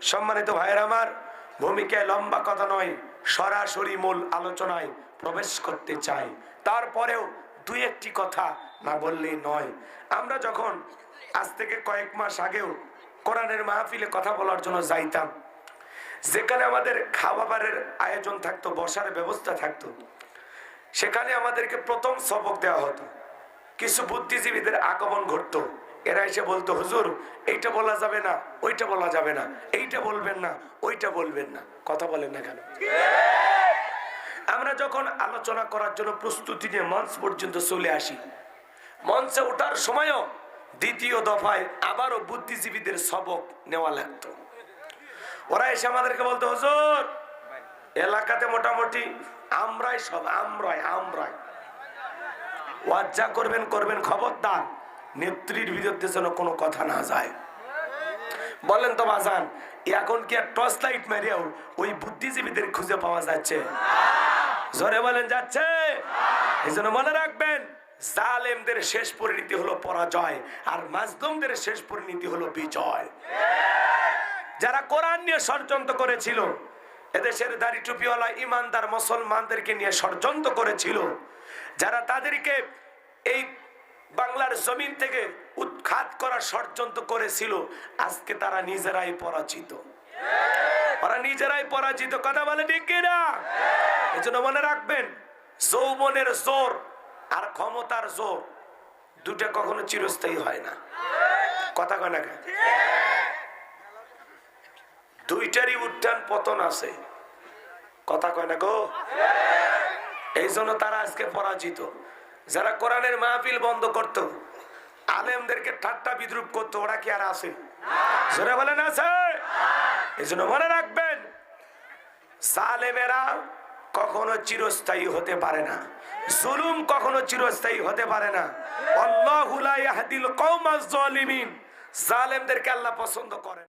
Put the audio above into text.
সম্মানিত ভাইয়ের আমার, ভূমিকায় লম্বা কথা নয়, সরাসরি মূল আলোচনায় প্রবেশ করতে চাই। তারপরেও দুই একটি কথা না বললেই নয়। আমরা যখন আজ থেকে কয়েক মাস আগেও কোরআনের মাহফিলে কথা বলার জন্য যাইতাম, যেখানে আমাদের খাবারের আয়োজন থাকতো, বসার ব্যবস্থা থাকতো, সেখানে আমাদেরকে প্রথম সবক দেওয়া হতো। কিছু বুদ্ধিজীবীদের আগমন ঘটতো। এরা এসে বলতো, হুজুর এইটা বলা যাবে না, ওইটা বলা যাবে না, এইটা বলবেন না, ওইটা বলবেন না। কথা বলেন না কেন? আমরা যখন আলোচনা করার জন্য প্রস্তুতি নিয়ে মঞ্চ পর্যন্ত চলে আসি, মঞ্চে ওঠার সময়ও দ্বিতীয় দফায় আবারও বুদ্ধিজীবীদের সবক নেওয়া লাগতো। ওরা এসে আমাদেরকে বলতো, হুজুর এলাকাতে মোটামুটি আমরাই সব, আমরাই ওয়াজ যা করবেন করবেন, খবরদার নেত্রীর বিরুদ্ধে যেন কোনো কথা না যায়। বলেন তো বাজান, এখন কি আর টর্চ লাইট মারিয়াও ওই বুদ্ধিজীবীদের খুঁজে পাওয়া যাচ্ছে? জোরে বলেন, যাচ্ছে? এই জন্য মনে রাখবেন, জালেমদের শেষ পরিণতি হলো পরাজয়, আর মাজলুমদের শেষ পরিণতি হলো বিজয়। যারা কোরআন নিয়ে ষড়যন্ত্র করেছিল, এদেশের দাড়ি টুপিওয়ালা ইমানদার মুসলমানদেরকে নিয়ে ষড়যন্ত্র করেছিল, যারা তাদেরকে এই বাংলার জমিন থেকে উৎখাত করার ষড়যন্ত্র করেছিল, আজকে তারা নিজেরাই পরাজিত। ওরা নিজেরাই পরাজিত। কথা বলে ঠিক কিনা? এই জন্য মনে রাখবেন, যৌবনের জোর আর ক্ষমতার জোর দুটা কখনো চিরস্থায়ী হয় না। কথা কয় না? দুইটারই উত্থান পতন আছে। কথা কয় না গো? এই জন্য তারা আজকে পরাজিত। যারা কোরআনের মাহফিল বন্ধ করত, আলেমদেরকে ঠাট্টা বিদ্রুপ করত, ওরা কি আর আছে? জোরে বলেন, আছে? এই জন্য মনে রাখবেন, জালেমেরা কখনো চিরস্থায়ী হতে পারে না, জুলুম কখনো চিরস্থায়ী হতে পারে না। আল্লাহু লা ইয়াহদিল কওমাজ জালিমিন। জালেমদেরকে আল্লাহ পছন্দ করেন।